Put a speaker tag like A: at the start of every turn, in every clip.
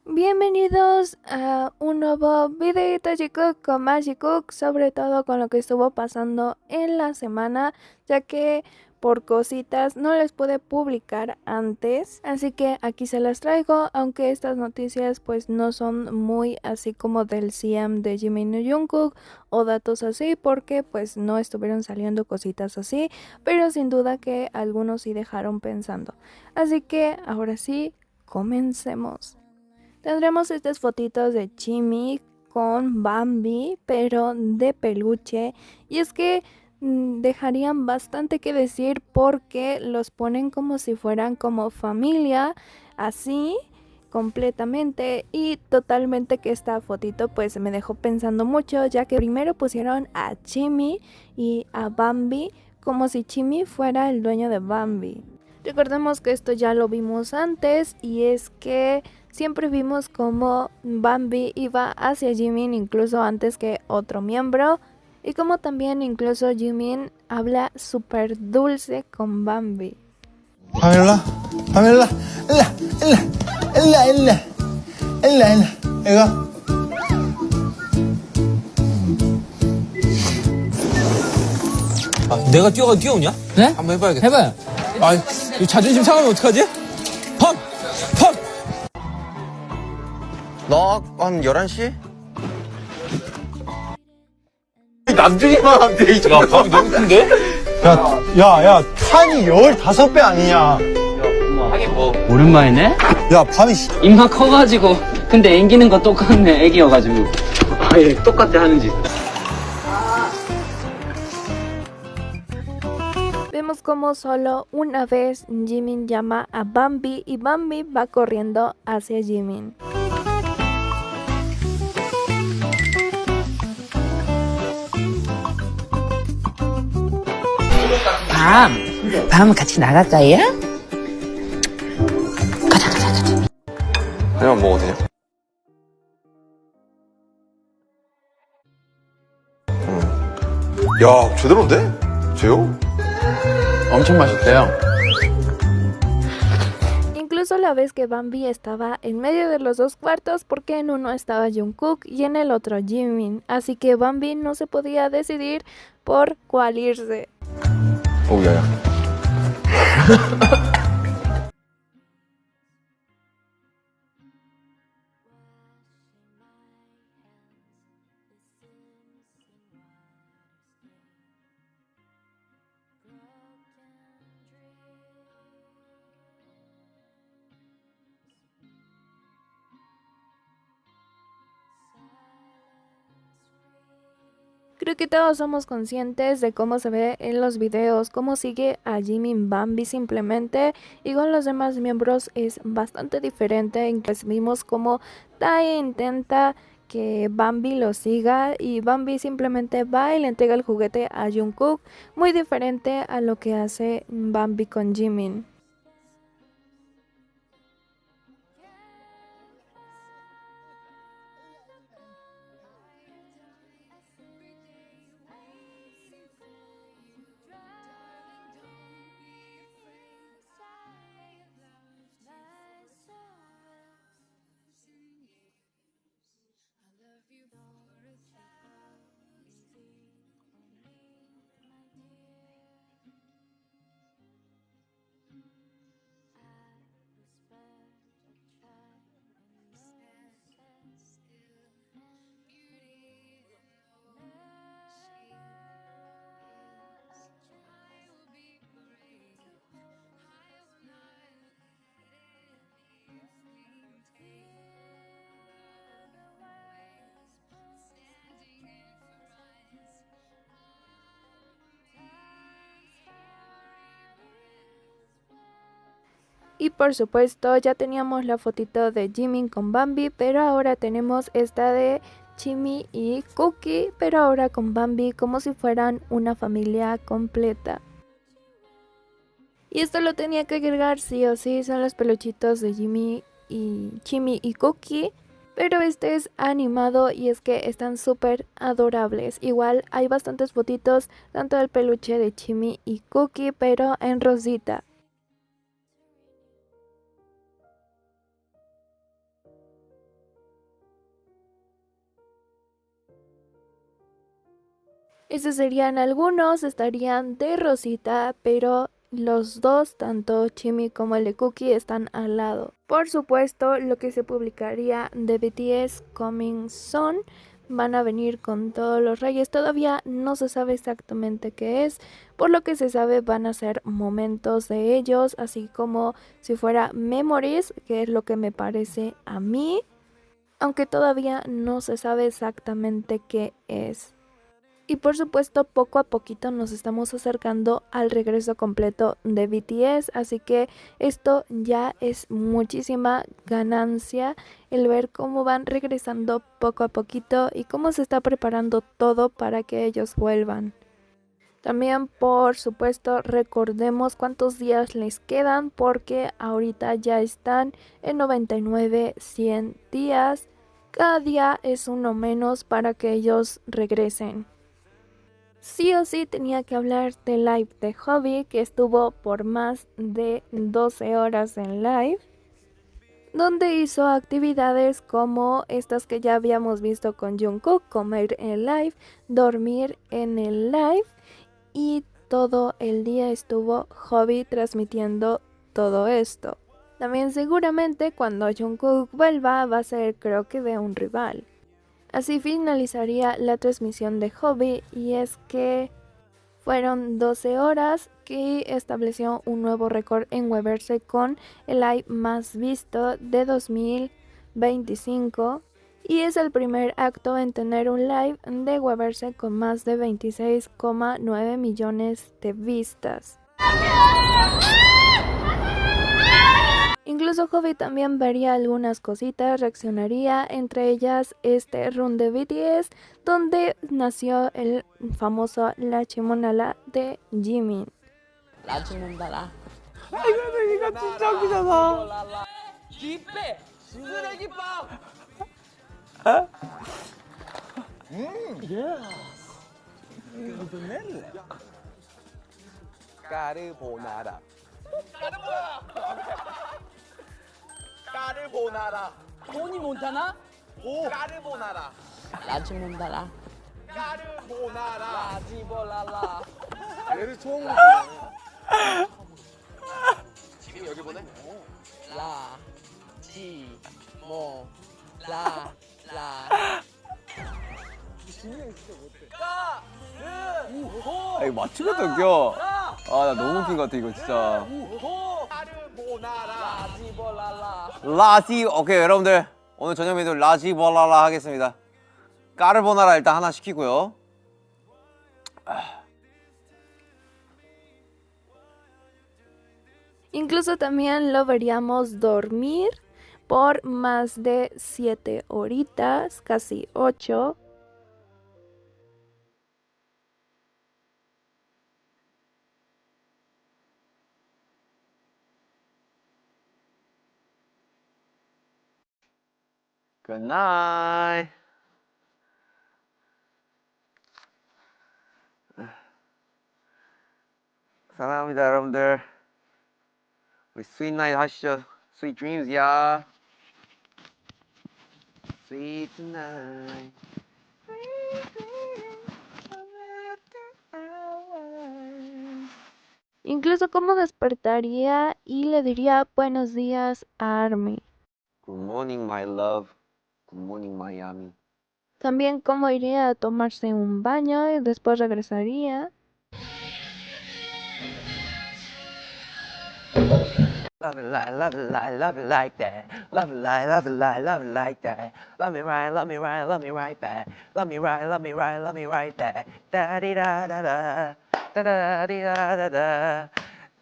A: Bienvenidos a un nuevo videito, chicos, con Magicook, sobre todo con lo que estuvo pasando en la semana, ya que por cositas no les pude publicar antes, así que aquí se las traigo, aunque estas noticias pues no son muy así como del CM de Jimin y Jungkook o datos así, porque pues no estuvieron saliendo cositas así, pero sin duda que algunos sí dejaron pensando. Así que ahora sí, comencemos. Tendremos estas fotitos de Chimi con Bambi, pero de peluche. Y es que dejarían bastante que decir porque los ponen como si fueran como familia, así completamente y totalmente, que esta fotito pues me dejó pensando mucho, ya que primero pusieron a Chimi y a Bambi como si Chimi fuera el dueño de Bambi. Recordemos que esto ya lo vimos antes, y es que siempre vimos como Bambi iba hacia Jimin incluso antes que otro miembro, y como también incluso Jimin habla súper dulce con Bambi.
B: Pamela, Pamela, 엘라, 애가.
C: 내가 뛰어오냐?
D: 네?
C: 한번 해봐야겠다.
D: 해봐요.
C: 아, 이 자존심 상하면 어떡하지? 팍! 팍!
E: 너 한 11시?
C: 남준이만 하면 돼, 야, 밥이 너무 큰데?
B: 야, 판이 15배 아니냐.
C: 하긴 뭐.
D: 오랜만이네?
B: 야, 판이.
D: 입만 커가지고. 근데 앵기는 거 똑같네, 애기여가지고. 아예 똑같아 하는 짓.
A: Vemos como solo una vez Jimin llama a Bambi y Bambi va corriendo hacia Jimin.
F: 밤 같이 나갈까요? 가자.
E: 아니면 먹어도 되냐? 야, 제대로인데? 제요?
C: 엄청 맛있대요.
A: Incluso la vez que Bambi estaba en medio de los dos cuartos, porque en uno estaba Jungkook y en el otro Jimin, así que Bambi no se podía decidir por cuál irse.
E: 어우, 야야.
A: Creo que todos somos conscientes de cómo se ve en los videos, cómo sigue a Jimin Bambi simplemente, y con los demás miembros es bastante diferente. Incluso vimos cómo Tae intenta que Bambi lo siga y Bambi simplemente va y le entrega el juguete a Jungkook, muy diferente a lo que hace Bambi con Jimin. Y por supuesto ya teníamos la fotito de Jimin con Bambi, pero ahora tenemos esta de Chimi y Cookie, pero ahora con Bambi como si fueran una familia completa. Y esto lo tenía que agregar sí o sí, son los peluchitos de Chimi y Cookie, pero este es animado y es que están súper adorables. Igual hay bastantes fotitos tanto del peluche de Chimi y Cookie, pero en rosita. Esos serían algunos, estarían de rosita, pero los dos, tanto Chimi como el de Cookie, están al lado. Por supuesto, lo que se publicaría de BTS Coming Soon van a venir con todos los reyes. Todavía no se sabe exactamente qué es, por lo que se sabe van a ser momentos de ellos, así como si fuera memories, que es lo que me parece a mí, aunque todavía no se sabe exactamente qué es. Y por supuesto, poco a poquito nos estamos acercando al regreso completo de BTS, así que esto ya es muchísima ganancia, el ver cómo van regresando poco a poquito y cómo se está preparando todo para que ellos vuelvan. También, por supuesto, recordemos cuántos días les quedan, porque ahorita ya están en 99, 100 días. Cada día es uno menos para que ellos regresen. Sí o sí tenía que hablar del live de Hobby, que estuvo por más de 12 horas en live, donde hizo actividades como estas que ya habíamos visto con Jungkook: comer en el live, dormir en el live, y todo el día estuvo Hobby transmitiendo todo esto. También seguramente cuando Jungkook vuelva va a ser, creo que, de un rival. Así finalizaría la transmisión de Hobby, y es que fueron 12 horas que estableció un nuevo récord en Weverse con el live más visto de 2025, y es el primer acto en tener un live de Weverse con más de 26,9 millones de vistas. Incluso Hobby también vería algunas cositas, reaccionaría, entre ellas este run de BTS, donde nació el famoso 라지몬달라 de Jimin.
F: 라지몬달라.
C: 이거 진짜 웃기잖아.
F: 기빼 쓰레기빵.
E: 까르보나라. 까르보나라.
F: 토니 몬타나?
E: 오. 까르보나라.
F: 라지몬달라.
E: 까르보나라.
F: 라지볼랄라.
E: 얘를 처음 보네. 지금 여기 보내?
F: 라지몰라.
E: 아 이거 맞추겠다 웃겨. 아 나 너무 웃긴 것 같아 이거 진짜.
F: 라지볼랄라.
E: 라지 오케이 여러분들 오늘 저녁 메뉴 라지볼라라 하겠습니다. 까르보나라 일단 하나 시키고요.
A: Incluso también lo veríamos dormir por más de 7 horitas, casi 8.
E: Good night. 사랑합니다 여러분들. 우리 sweet night 하시죠. Sweet dreams 야. Sweet night.
A: Incluso cómo despertaría y le diría buenos días a ARMY.
E: Good morning my love. Good morning Miami.
A: También cómo iría a tomarse un baño y después regresaría.
E: Love it like, love it like, love it like that. Love it like, love it like, love it like that. Love me right, love me right, love me right back. Love me right, love me right, love me right back. Da di da da da, da da di da da da,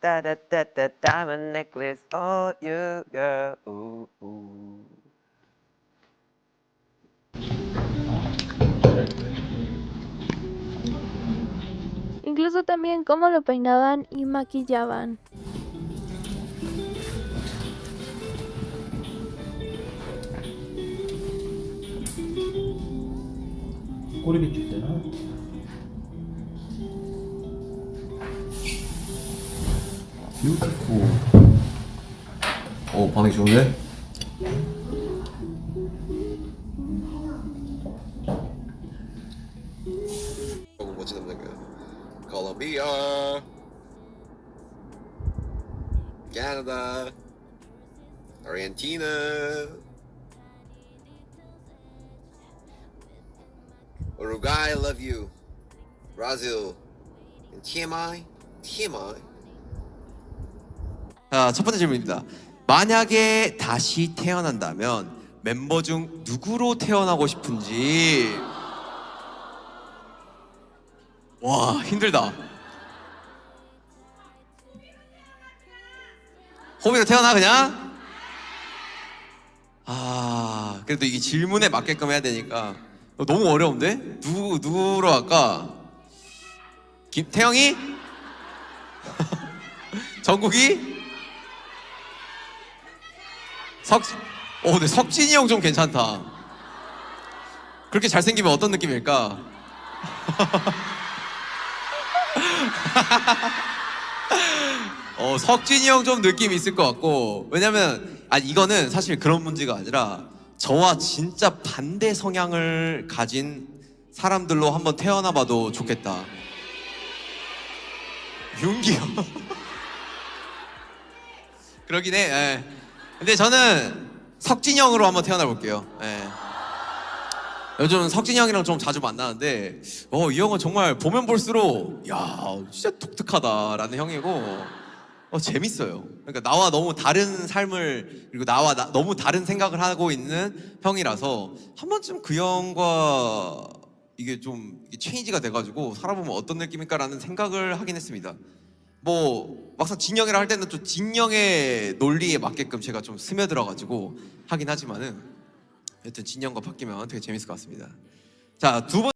E: da da da da. Diamond necklace, oh you girl. Ooh, ooh.
A: Incluso también cómo lo peinaban y maquillaban.
G: 꼬리빗줄 때나 뷰티풀.
E: 오 반응 좋은데? 뭐지?
H: Korea, Canada, Argentina, Uruguay, I love you, Brazil, and TMI.
I: 자, 첫 번째 질문입니다. 만약에 다시 태어난다면 멤버 중 누구로 태어나고 싶은지. 와, 힘들다. 호미로 태어나 그냥? 아, 그래도 이게 질문에 맞게끔 해야 되니까 너무 어려운데? 누구로 할까? 태영이? 정국이? 근데 석진이 형 좀 괜찮다. 그렇게 잘생기면 어떤 느낌일까? 석진이 형 좀 느낌 있을 것 같고, 왜냐면 이거는 사실 그런 문제가 아니라 저와 진짜 반대 성향을 가진 사람들로 한번 태어나봐도 좋겠다. 윤기 형. 그러긴 해. 예. 근데 저는 석진이 형으로 한번 태어나 볼게요. 예. 요즘 석진이 형이랑 좀 자주 만나는데 이 형은 정말 보면 볼수록 야 진짜 독특하다라는 형이고 재밌어요. 그러니까 나와 너무 다른 삶을, 그리고 나와 너무 다른 생각을 하고 있는 형이라서 한 번쯤 그 형과 이게 좀 체인지가 돼가지고 살아보면 어떤 느낌일까라는 생각을 하긴 했습니다. 막상 진영이랑 할 때는 좀 진영의 논리에 맞게끔 제가 좀 스며들어가지고 하긴 하지만은 여튼 진영과 바뀌면 되게 재밌을 것 같습니다. 자, 두 번째